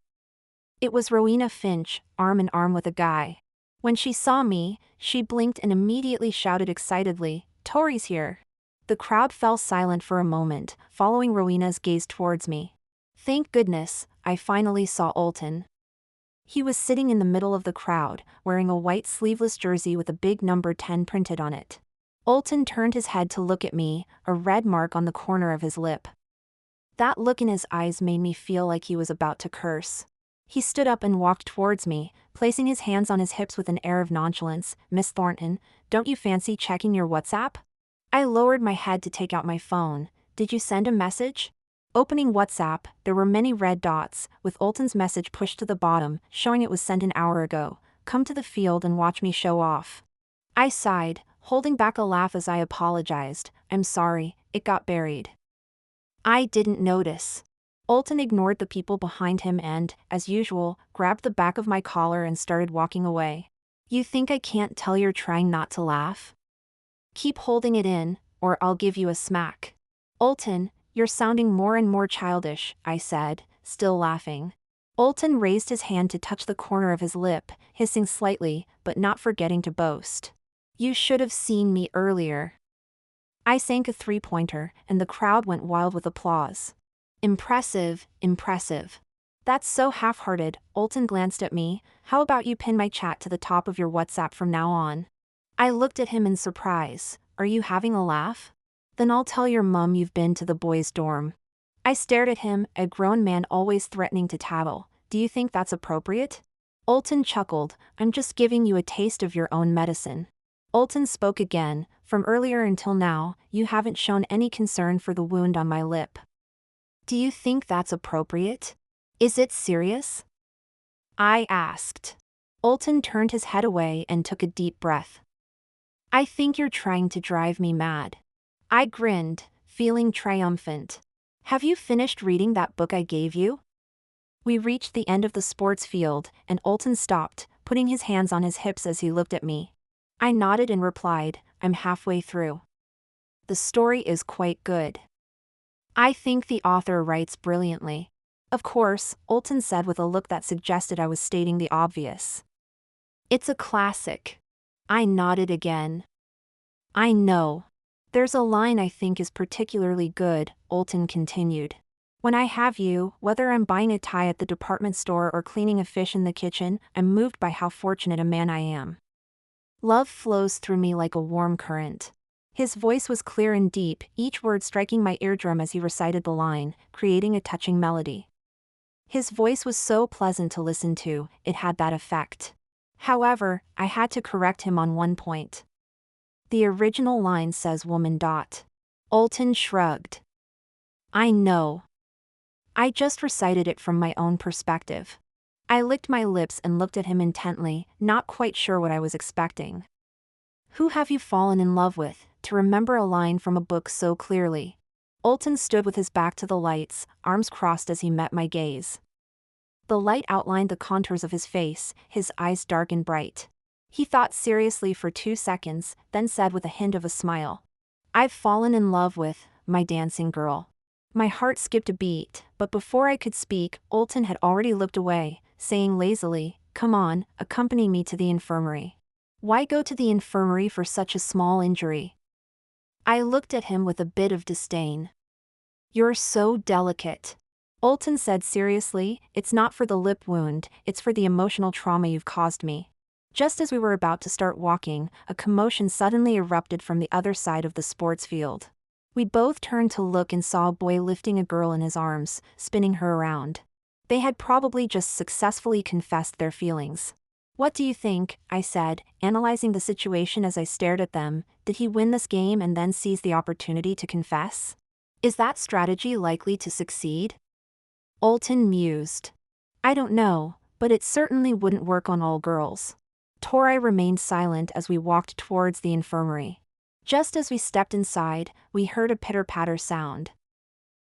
It was Rowena Finch, arm in arm with a guy. When she saw me, she blinked and immediately shouted excitedly, "Tori's here." The crowd fell silent for a moment, following Rowena's gaze towards me. Thank goodness, I finally saw Alton. He was sitting in the middle of the crowd, wearing a white sleeveless jersey with a big number 10 printed on it. Alton turned his head to look at me, a red mark on the corner of his lip. That look in his eyes made me feel like he was about to curse. He stood up and walked towards me, placing his hands on his hips with an air of nonchalance. "Miss Thornton, don't you fancy checking your WhatsApp?" I lowered my head to take out my phone. "Did you send a message?" Opening WhatsApp, there were many red dots, with Alton's message pushed to the bottom, showing it was sent an hour ago. "Come to the field and watch me show off." I sighed, holding back a laugh as I apologized. "I'm sorry, it got buried." I didn't notice. Alton ignored the people behind him and, as usual, grabbed the back of my collar and started walking away. "You think I can't tell you're trying not to laugh? Keep holding it in, or I'll give you a smack." "Alton, you're sounding more and more childish," I said, still laughing. Alton raised his hand to touch the corner of his lip, hissing slightly, but not forgetting to boast. "You should have seen me earlier." I sank a three-pointer, and the crowd went wild with applause. "Impressive, impressive." "That's so half-hearted," Alton glanced at me. "How about you pin my chat to the top of your WhatsApp from now on?" I looked at him in surprise. "Are you having a laugh? Then I'll tell your mum you've been to the boys' dorm." I stared at him, a grown man always threatening to tattle. "Do you think that's appropriate?" Alton chuckled. "I'm just giving you a taste of your own medicine." Alton spoke again. "From earlier until now, you haven't shown any concern for the wound on my lip. Do you think that's appropriate? Is it serious?" I asked. Alton turned his head away and took a deep breath. "I think you're trying to drive me mad." I grinned, feeling triumphant. "Have you finished reading that book I gave you?" We reached the end of the sports field, and Alton stopped, putting his hands on his hips as he looked at me. I nodded and replied, "I'm halfway through. The story is quite good. I think the author writes brilliantly." "Of course," Alton said with a look that suggested I was stating the obvious. "It's a classic." I nodded again. "I know. There's a line I think is particularly good," Alton continued. "When I have you, whether I'm buying a tie at the department store or cleaning a fish in the kitchen, I'm moved by how fortunate a man I am. Love flows through me like a warm current." His voice was clear and deep, each word striking my eardrum as he recited the line, creating a touching melody. His voice was so pleasant to listen to, it had that effect. However, I had to correct him on one point. The original line says woman. Olton shrugged. I know. I just recited it from my own perspective. I licked my lips and looked at him intently, not quite sure what I was expecting. Who have you fallen in love with, to remember a line from a book so clearly? Olton stood with his back to the lights, arms crossed as he met my gaze. The light outlined the contours of his face, his eyes dark and bright. He thought seriously for 2 seconds, then said with a hint of a smile. I've fallen in love with my dancing girl. My heart skipped a beat, but before I could speak, Olton had already looked away, saying lazily, come on, accompany me to the infirmary. Why go to the infirmary for such a small injury? I looked at him with a bit of disdain. You're so delicate. Olton said seriously, it's not for the lip wound, it's for the emotional trauma you've caused me. Just as we were about to start walking, a commotion suddenly erupted from the other side of the sports field. We both turned to look and saw a boy lifting a girl in his arms, spinning her around. They had probably just successfully confessed their feelings. What do you think? I said, analyzing the situation as I stared at them. Did he win this game and then seize the opportunity to confess? Is that strategy likely to succeed? Olton mused. I don't know, but it certainly wouldn't work on all girls. Tori remained silent as we walked towards the infirmary. Just as we stepped inside, we heard a pitter-patter sound.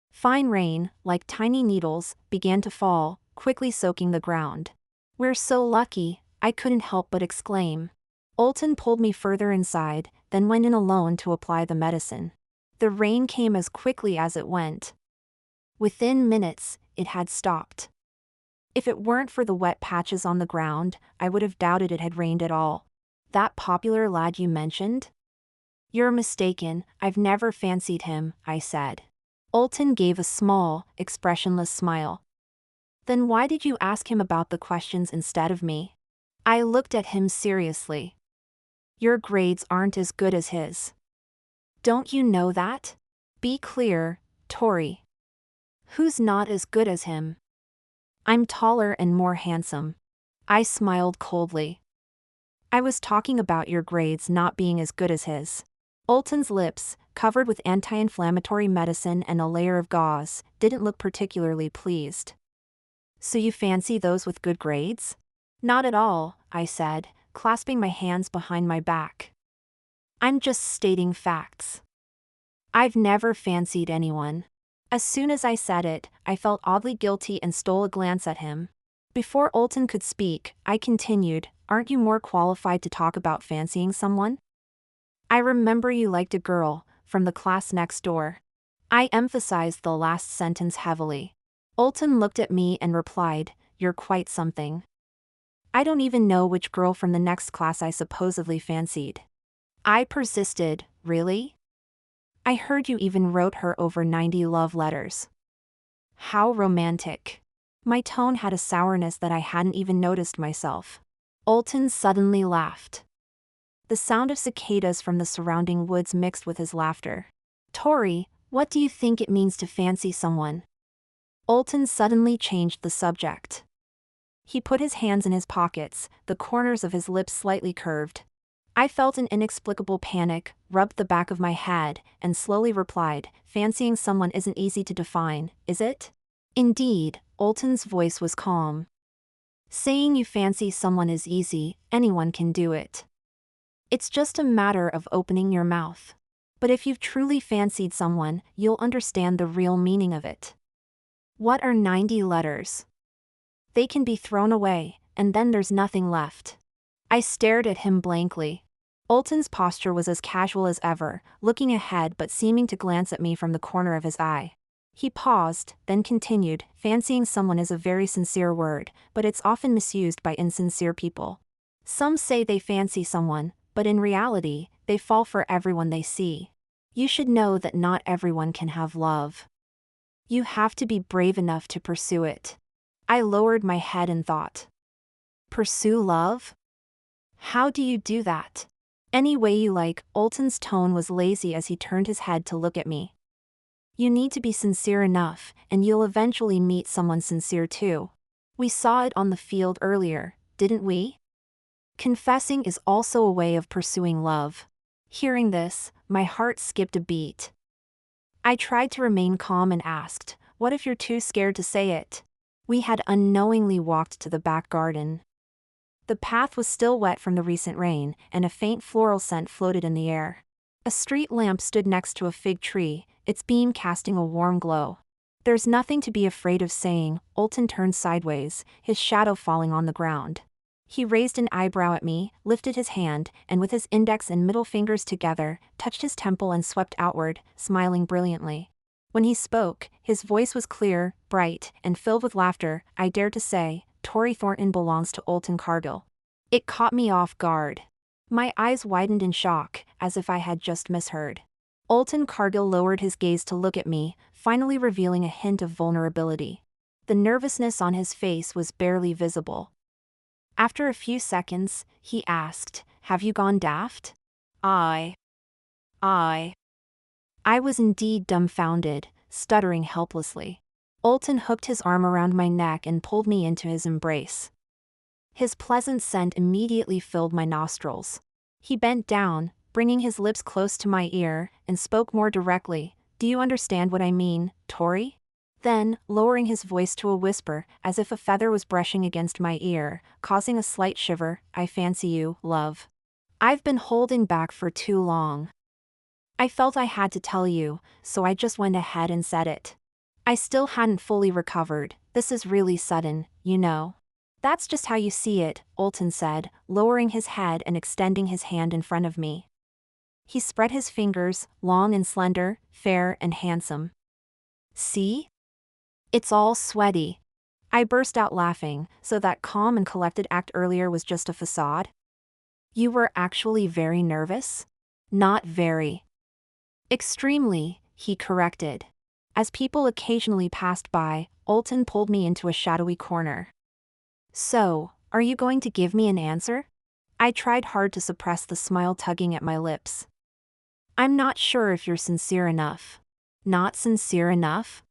Fine rain, like tiny needles, began to fall, quickly soaking the ground. We're so lucky, I couldn't help but exclaim. Olton pulled me further inside, then went in alone to apply the medicine. The rain came as quickly as it went. Within minutes, it had stopped. If it weren't for the wet patches on the ground, I would have doubted it had rained at all. That popular lad you mentioned? You're mistaken, I've never fancied him, I said. Olton gave a small, expressionless smile. Then why did you ask him about the questions instead of me? I looked at him seriously. Your grades aren't as good as his. Don't you know that? Be clear, Tori. Who's not as good as him? I'm taller and more handsome. I smiled coldly. I was talking about your grades not being as good as his. Olton's lips, covered with anti-inflammatory medicine and a layer of gauze, didn't look particularly pleased. So you fancy those with good grades? Not at all, I said, clasping my hands behind my back. I'm just stating facts. I've never fancied anyone. As soon as I said it, I felt oddly guilty and stole a glance at him. Before Olton could speak, I continued, aren't you more qualified to talk about fancying someone? I remember you liked a girl, from the class next door. I emphasized the last sentence heavily. Olton looked at me and replied, you're quite something. I don't even know which girl from the next class I supposedly fancied. I persisted, really? I heard you even wrote her over 90 love letters. How romantic. My tone had a sourness that I hadn't even noticed myself. Olton suddenly laughed. The sound of cicadas from the surrounding woods mixed with his laughter. Tori, what do you think it means to fancy someone? Olton suddenly changed the subject. He put his hands in his pockets, the corners of his lips slightly curved. I felt an inexplicable panic, rubbed the back of my head, and slowly replied, fancying someone isn't easy to define, is it? Indeed, Olton's voice was calm. Saying you fancy someone is easy, anyone can do it. It's just a matter of opening your mouth. But if you've truly fancied someone, you'll understand the real meaning of it. What are 90 letters? They can be thrown away, and then there's nothing left. I stared at him blankly. Olton's posture was as casual as ever, looking ahead but seeming to glance at me from the corner of his eye. He paused, then continued, fancying someone is a very sincere word, but it's often misused by insincere people. Some say they fancy someone, but in reality, they fall for everyone they see. You should know that not everyone can have love. You have to be brave enough to pursue it. I lowered my head in thought. Pursue love? How do you do that? Any way you like. Olton's tone was lazy as he turned his head to look at me. You need to be sincere enough, and you'll eventually meet someone sincere too. We saw it on the field earlier, didn't we? Confessing is also a way of pursuing love. Hearing this, my heart skipped a beat. I tried to remain calm and asked, "What if you're too scared to say it?" We had unknowingly walked to the back garden. The path was still wet from the recent rain, and a faint floral scent floated in the air. A street lamp stood next to a fig tree, its beam casting a warm glow. "There's nothing to be afraid of saying." Olton turned sideways, his shadow falling on the ground. He raised an eyebrow at me, lifted his hand, and with his index and middle fingers together, touched his temple and swept outward, smiling brilliantly. When he spoke, his voice was clear, bright, and filled with laughter. "I dare to say, Tory Thornton belongs to Olton Cargill." It caught me off guard. My eyes widened in shock, as if I had just misheard. Olton Cargill lowered his gaze to look at me, finally revealing a hint of vulnerability. The nervousness on his face was barely visible. After a few seconds, he asked, "Have you gone daft?" I was indeed dumbfounded, stuttering helplessly. Olton hooked his arm around my neck and pulled me into his embrace. His pleasant scent immediately filled my nostrils. He bent down, bringing his lips close to my ear, and spoke more directly. "Do you understand what I mean, Tory?" Then, lowering his voice to a whisper, as if a feather was brushing against my ear, causing a slight shiver, "I fancy you, love. I've been holding back for too long. I felt I had to tell you, so I just went ahead and said it. I still hadn't fully recovered. This is really sudden, you know." "That's just how you see it," Olton said, lowering his head and extending his hand in front of me. He spread his fingers, long and slender, fair and handsome. "See? It's all sweaty." I burst out laughing. "So that calm and collected act earlier was just a facade?" "You were actually very nervous?" "Not very." "Extremely," he corrected. As people occasionally passed by, Olton pulled me into a shadowy corner. "So, are you going to give me an answer?" I tried hard to suppress the smile tugging at my lips. "I'm not sure if you're sincere enough." "Not sincere enough?"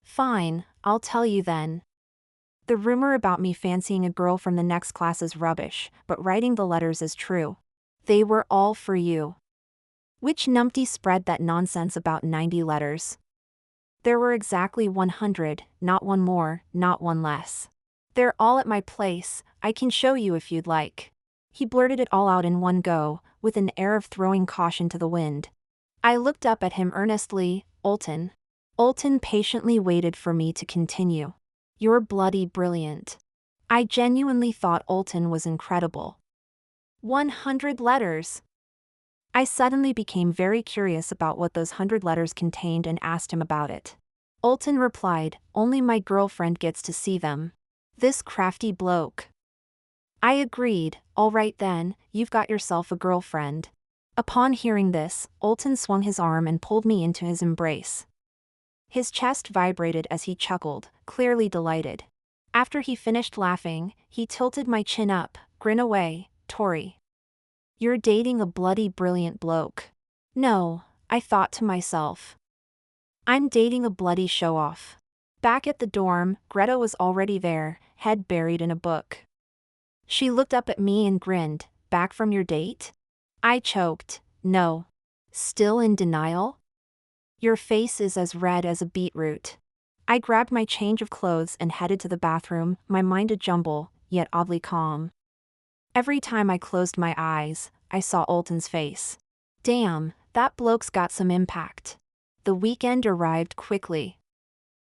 "Fine, I'll tell you then. The rumor about me fancying a girl from the next class is rubbish, but writing the letters is true. They were all for you." "Which numpty spread that nonsense about 90 letters?" "There were exactly 100, not one more, not one less. They're all at my place. I can show you if you'd like." He blurted it all out in one go, with an air of throwing caution to the wind. I looked up at him earnestly. "Olton." Olton patiently waited for me to continue. "You're bloody brilliant." I genuinely thought Olton was incredible. 100 letters. I suddenly became very curious about what those 100 letters contained and asked him about it. Olton replied, "Only my girlfriend gets to see them." This crafty bloke. I agreed. "All right then, you've got yourself a girlfriend." Upon hearing this, Olton swung his arm and pulled me into his embrace. His chest vibrated as he chuckled, clearly delighted. After he finished laughing, he tilted my chin up. "Grin away, Tory. You're dating a bloody brilliant bloke." "No," I thought to myself. "I'm dating a bloody show-off." Back at the dorm, Greta was already there, head buried in a book. She looked up at me and grinned. "Back from your date?" I choked. "No." "Still in denial?" "Your face is as red as a beetroot." I grabbed my change of clothes and headed to the bathroom, my mind a jumble, yet oddly calm. Every time I closed my eyes, I saw Olton's face. Damn, that bloke's got some impact. The weekend arrived quickly.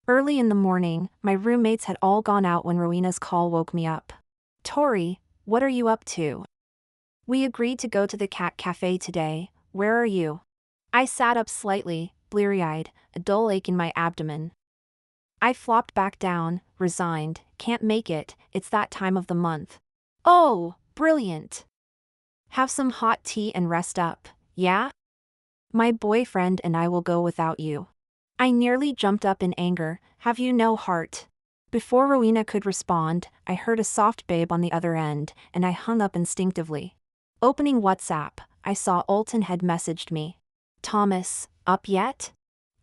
Early in the morning, my roommates had all gone out when Rowena's call woke me up. "Tory, what are you up to?" "We agreed to go to the cat cafe today. Where are you?" I sat up slightly, bleary-eyed, a dull ache in my abdomen. I flopped back down, resigned. "Can't make it, it's that time of the month." "Oh, brilliant. Have some hot tea and rest up, yeah? My boyfriend and I will go without you." I nearly jumped up in anger. "Have you no heart?" Before Rowena could respond, I heard a soft babe on the other end, and I hung up instinctively. Opening WhatsApp, I saw Olton had messaged me. "Thomas, up yet?"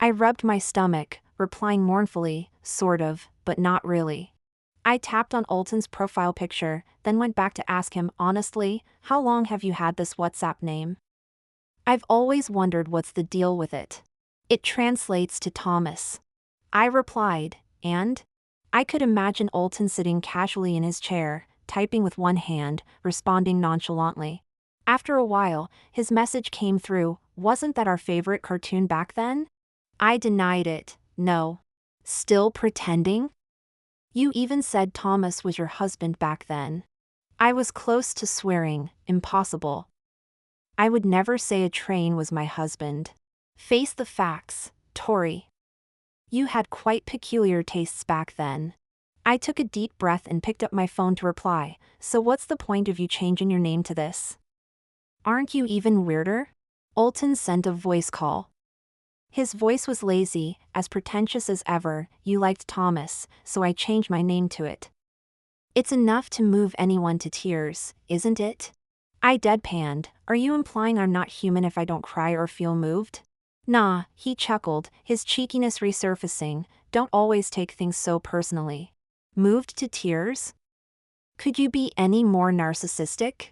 I rubbed my stomach, replying mournfully, sort of, but not really. I tapped on Alton's profile picture, then went back to ask him honestly, how long have you had this WhatsApp name? I've always wondered what's the deal with it. It translates to Thomas. I replied, and? I could imagine Alton sitting casually in his chair, typing with one hand, responding nonchalantly. After a while, his message came through, wasn't that our favorite cartoon back then? I denied it, no. Still pretending? You even said Thomas was your husband back then. I was close to swearing, impossible. I would never say a train was my husband. Face the facts, Tori. You had quite peculiar tastes back then. I took a deep breath and picked up my phone to reply, so what's the point of you changing your name to this? Aren't you even weirder? Alton sent a voice call. His voice was lazy, as pretentious as ever. You liked Thomas, so I changed my name to it. It's enough to move anyone to tears, isn't it? I deadpanned. Are you implying I'm not human if I don't cry or feel moved? Nah, he chuckled, his cheekiness resurfacing. Don't always take things so personally. Moved to tears? Could you be any more narcissistic?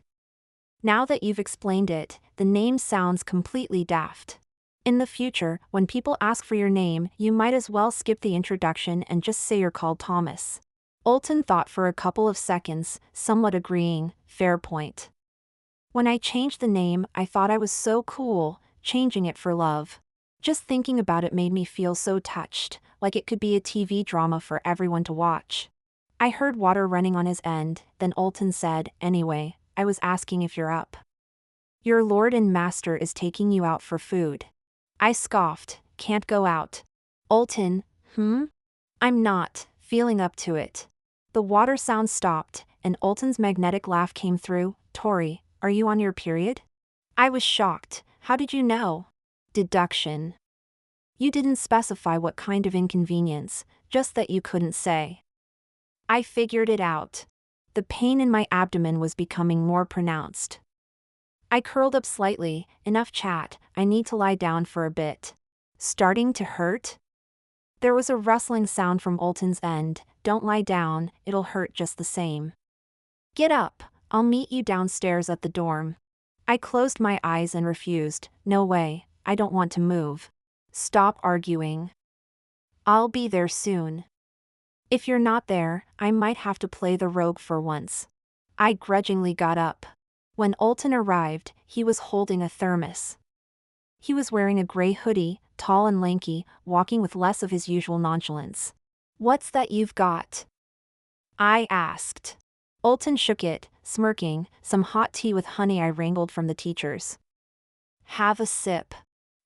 Now that you've explained it, the name sounds completely daft. In the future, when people ask for your name, you might as well skip the introduction and just say you're called Thomas. Alton thought for a couple of seconds, somewhat agreeing, fair point. When I changed the name, I thought I was so cool, changing it for love. Just thinking about it made me feel so touched, like it could be a TV drama for everyone to watch. I heard water running on his end, then Alton said, anyway, I was asking if you're up. Your lord and master is taking you out for food. I scoffed, can't go out. Alton, I'm not, feeling up to it. The water sound stopped, and Alton's magnetic laugh came through. Tori, are you on your period? I was shocked. How did you know? Deduction. You didn't specify what kind of inconvenience, just that you couldn't say. I figured it out. The pain in my abdomen was becoming more pronounced. I curled up slightly. Enough chat, I need to lie down for a bit. Starting to hurt? There was a rustling sound from Alton's end. Don't lie down, it'll hurt just the same. Get up, I'll meet you downstairs at the dorm. I closed my eyes and refused. No way, I don't want to move. Stop arguing. I'll be there soon. If you're not there, I might have to play the rogue for once. I grudgingly got up. When Alton arrived, he was holding a thermos. He was wearing a gray hoodie, tall and lanky, walking with less of his usual nonchalance. What's that you've got? I asked. Alton shook it, smirking, some hot tea with honey I wrangled from the teachers. Have a sip.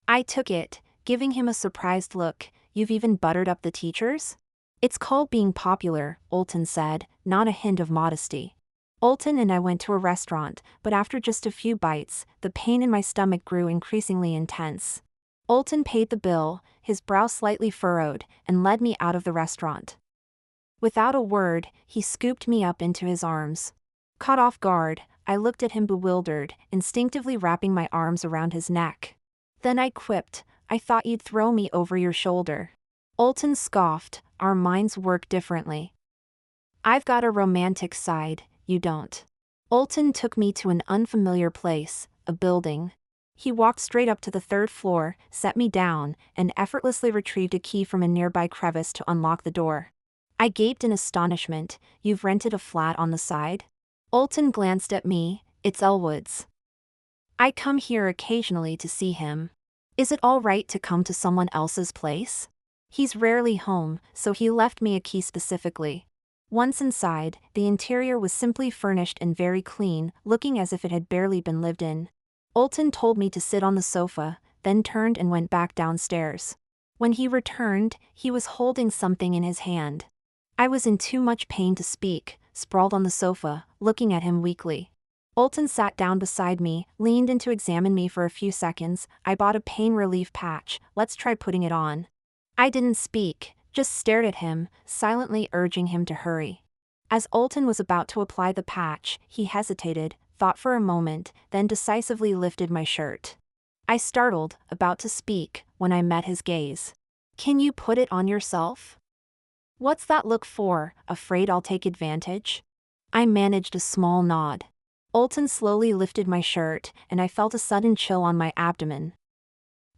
I took it, giving him a surprised look. You've even buttered up the teachers? It's called being popular, Alton said, not a hint of modesty. Alton and I went to a restaurant, but after just a few bites, the pain in my stomach grew increasingly intense. Alton paid the bill, his brow slightly furrowed, and led me out of the restaurant. Without a word, he scooped me up into his arms. Caught off guard, I looked at him bewildered, instinctively wrapping my arms around his neck. Then I quipped, I thought you'd throw me over your shoulder. Alton scoffed, our minds work differently. I've got a romantic side, you don't. Alton took me to an unfamiliar place, a building. He walked straight up to the third floor, set me down, and effortlessly retrieved a key from a nearby crevice to unlock the door. I gaped in astonishment. You've rented a flat on the side? Alton glanced at me. It's Elwood's. I come here occasionally to see him. Is it all right to come to someone else's place? He's rarely home, so he left me a key specifically. Once inside, the interior was simply furnished and very clean, looking as if it had barely been lived in. Alton told me to sit on the sofa, then turned and went back downstairs. When he returned, he was holding something in his hand. I was in too much pain to speak, sprawled on the sofa, looking at him weakly. Alton sat down beside me, leaned in to examine me for a few seconds. I bought a pain relief patch, let's try putting it on. I didn't speak, just stared at him, silently urging him to hurry. As Alton was about to apply the patch, he hesitated, thought for a moment, then decisively lifted my shirt. I startled, about to speak, when I met his gaze. Can you put it on yourself? What's that look for, afraid I'll take advantage? I managed a small nod. Olton slowly lifted my shirt, and I felt a sudden chill on my abdomen.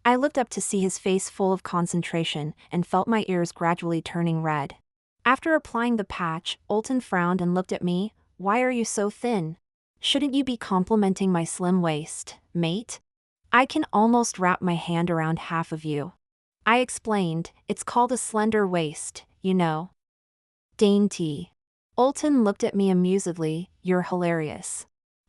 I looked up to see his face full of concentration and felt my ears gradually turning red. After applying the patch, Olton frowned and looked at me. Why are you so thin? Shouldn't you be complimenting my slim waist, mate? I can almost wrap my hand around half of you. I explained, it's called a slender waist, you know. Dainty. Olton looked at me amusedly. You're hilarious.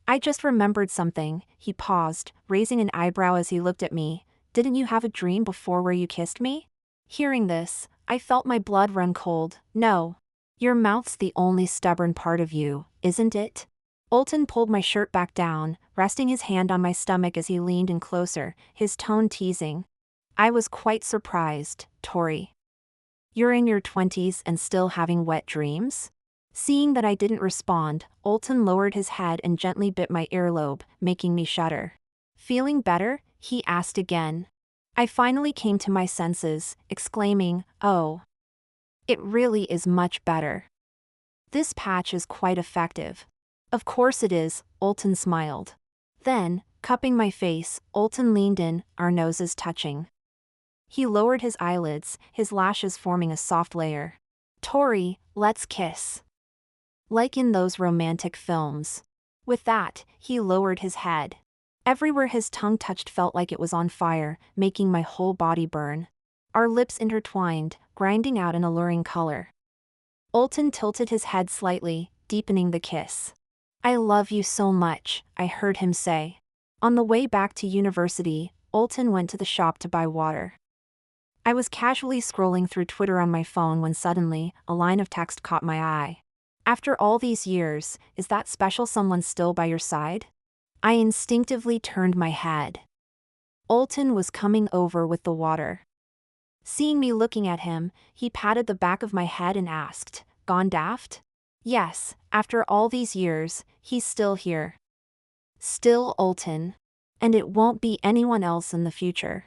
I just remembered something. He paused, raising an eyebrow as he looked at me. Didn't you have a dream before where you kissed me? Hearing this, I felt my blood run cold. No. Your mouth's the only stubborn part of you, isn't it? Olton pulled my shirt back down, resting his hand on my stomach as he leaned in closer, his tone teasing. I was quite surprised, Tori. You're in your 20s and still having wet dreams? Seeing that I didn't respond, Olton lowered his head and gently bit my earlobe, making me shudder. Feeling better? He asked again. I finally came to my senses, exclaiming, oh. It really is much better. This patch is quite effective. Of course it is, Olton smiled. Then, cupping my face, Olton leaned in, our noses touching. He lowered his eyelids, his lashes forming a soft layer. Tori, let's kiss. Like in those romantic films. With that, he lowered his head. Everywhere his tongue touched felt like it was on fire, making my whole body burn. Our lips intertwined, grinding out an alluring color. Olton tilted his head slightly, deepening the kiss. I love you so much, I heard him say. On the way back to university, Olton went to the shop to buy water. I was casually scrolling through Twitter on my phone when suddenly, a line of text caught my eye. After all these years, is that special someone still by your side? I instinctively turned my head. Olton was coming over with the water. Seeing me looking at him, he patted the back of my head and asked, Gone daft? Yes, after all these years, he's still here. Still Olton. And it won't be anyone else in the future.